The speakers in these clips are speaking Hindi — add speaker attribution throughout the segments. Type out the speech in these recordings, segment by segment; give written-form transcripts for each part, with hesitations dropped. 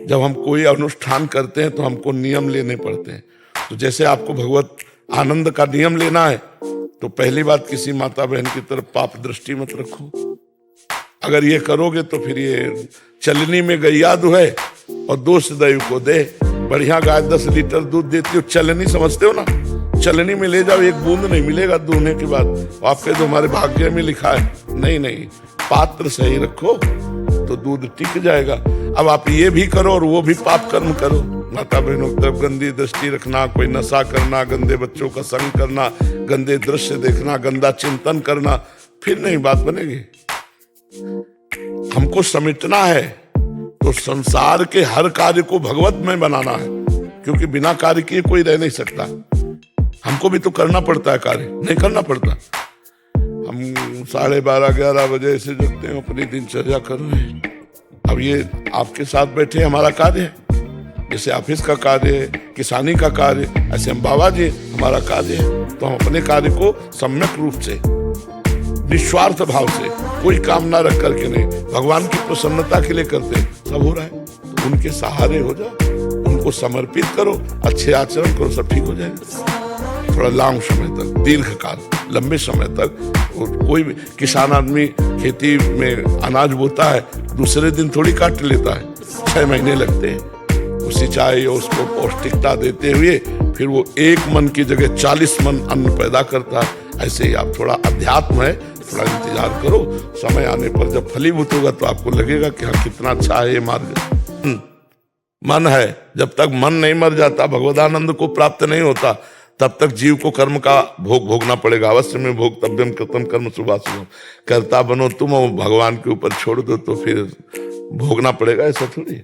Speaker 1: जब हम कोई अनुष्ठान करते हैं तो हमको नियम लेने पड़ते हैं। तो जैसे आपको भगवत आनंद का नियम लेना है तो पहली बात, किसी माता बहन की तरफ पाप दृष्टि मत रखो। अगर ये करोगे तो फिर ये चलनी में गैया दुहे और दोष दैव को दे। बढ़िया गाय 10 लीटर दूध देती हो, चलनी समझते हो ना, चलनी में ले जाओ, एक बूंद नहीं मिलेगा दूहने के बाद। आपके जो हमारे भाग्य में लिखा है, नहीं, पात्र सही रखो तो दूध टिक जाएगा। अब आप ये भी करो और वो भी पाप कर्म करो, माता बहनों की तरफ गंदी दृष्टि रखना, कोई नशा करना, गंदे बच्चों का संग करना, गंदे दृश्य देखना, गंदा चिंतन करना, फिर नहीं बात बनेगी। हमको समेटना है तो संसार के हर कार्य को भगवत में बनाना है, क्योंकि बिना कार्य किए कोई रह नहीं सकता। हमको भी तो करना पड़ता है कार्य, नहीं करना पड़ता। हम 12:30-11 बजे से जगते हैं, अपनी दिनचर्या कर रहे हैं। अब ये आपके साथ बैठे हमारा कार्य है, जैसे ऑफिस का कार्य है, किसानी का कार्य, ऐसे हम बाबा जी हमारा कार्य है। तो हम अपने कार्य को सम्यक रूप से, निस्वार्थ भाव से, कोई कामना रख करके नहीं, भगवान की प्रसन्नता के लिए करते, सब हो रहा है तो उनके सहारे हो जाओ, उनको समर्पित करो, अच्छे आचरण करो, सब ठीक हो जाएगा। थोड़ा लंबा समय तक, दीर्घ काल, लंबे समय तक। कोई भी किसान आदमी खेती में अनाज बोता है, दूसरे दिन थोड़ी काट लेता है, 6 महीने लगते हैं। उसी सिंचाई और उसको पौष्टिकता देते हुए फिर वो 1 मन की जगह 40 मन अन्न पैदा करता है। ऐसे ही आप थोड़ा अध्यात्म है, थोड़ा इंतजार करो, समय आने पर जब फलीभूत होगा तो आपको लगेगा कि हाँ कितना अच्छा है ये मार्ग। मन है, जब तक मन नहीं मर जाता, भगवदानंद को प्राप्त नहीं होता, तब तक जीव को कर्म का भोग भोगना पड़ेगा। अवश्य में भोक्तव्यम कृतम कर्म शुभाशुभम, करता बनो तुम और भगवान के ऊपर छोड़ दो तो फिर भोगना पड़ेगा। ऐसा थोड़ी,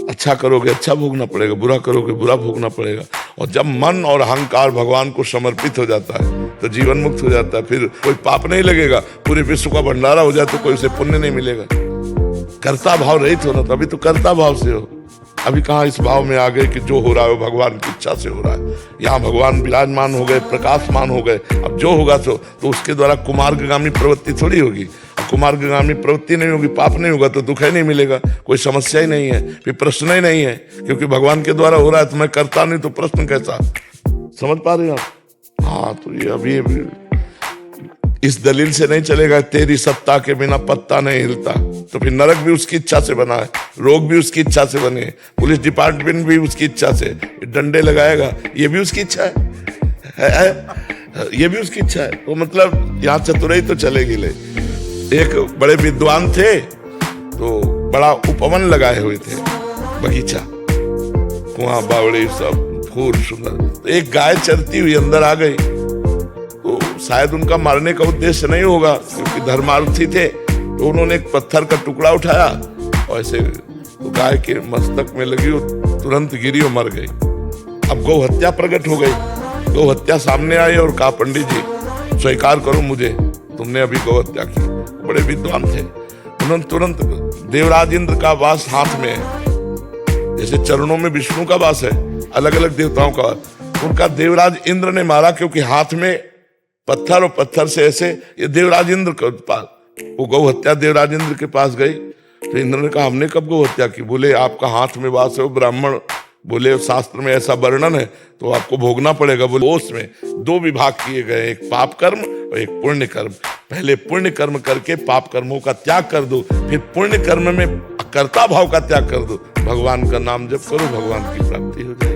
Speaker 1: अच्छा करोगे अच्छा भोगना पड़ेगा, बुरा करोगे बुरा भोगना पड़ेगा। और जब मन और अहंकार भगवान को समर्पित हो जाता है तो जीवन मुक्त हो जाता है, फिर कोई पाप नहीं लगेगा। पूरे विश्व का भंडारा हो जाए तो कोई उसे पुण्य नहीं मिलेगा। कर्ता भाव रहित होना, तभी तो कर्ता भाव से हो। अभी कहाँ इस भाव में आ गए कि जो हो रहा है भगवान की इच्छा से हो रहा है। यहाँ भगवान विराजमान हो गए, प्रकाशमान हो गए, अब जो होगा तो उसके द्वारा कुमार्गामी प्रवृत्ति थोड़ी होगी। कुमार्गामी प्रवृत्ति नहीं होगी, पाप नहीं होगा तो दुख ही नहीं मिलेगा, कोई समस्या ही नहीं है, फिर प्रश्न ही नहीं है, क्योंकि भगवान के द्वारा हो रहा है तो मैं करता नहीं तो प्रश्न कैसा। समझ पा रहे हो आप? हाँ, तो ये अभी इस दलील से नहीं चलेगा, तेरी सत्ता के बिना पत्ता नहीं हिलता। तो फिर नरक भी उसकी इच्छा से बना है, रोग भी उसकी इच्छा से बने, पुलिस डिपार्टमेंट भी उसकी इच्छा से, डंडे लगाएगा ये भी उसकी इच्छा है, ये भी उसकी इच्छा है। तो मतलब यहाँ चतुराई तो चलेगी। ले एक बड़े विद्वान थे तो बड़ा उपवन लगाए हुए थे, बगीचा, कुआं बावड़ी सब फूल सुंदर। तो एक गाय चरती हुई अंदर आ गई, तो शायद उनका मारने का उद्देश्य नहीं होगा क्योंकि धर्मार्थी थे। तो उन्होंने एक पत्थर का टुकड़ा उठाया और ऐसे तो गाय के मस्तक में लगी और तुरंत गिरी और मर गई। अब गौ हत्या प्रकट हो गई। गौ हत्या सामने आई और कहा, पंडित जी स्वीकार करो मुझे, तुमने अभी गौ हत्या की। बड़े विद्वान थे, उन्होंने तुरंत, देवराज इंद्र का वास हाथ में है, जैसे चरणों में विष्णु का वास है, अलग अलग देवताओं का, उनका देवराज इंद्र ने मारा क्योंकि हाथ में पत्थर और पत्थर से ऐसे, ये देवराज इंद्र के पास वो गौ हत्या देवराज इंद्र के पास गई। तो इंद्र ने कहा, हमने कब गौ हत्या की? बोले आपका हाथ में वास है, वो ब्राह्मण, बोले शास्त्र में ऐसा वर्णन है तो आपको भोगना पड़ेगा। बोले उसमें 2 विभाग किए गए, एक पाप कर्म और एक पुण्य कर्म। पहले पुण्य कर्म करके पाप कर्मों का त्याग कर दो, फिर पुण्य कर्म में कर्ता भाव का त्याग कर दो, भगवान का नाम जप करो, भगवान की प्राप्ति हो जाए।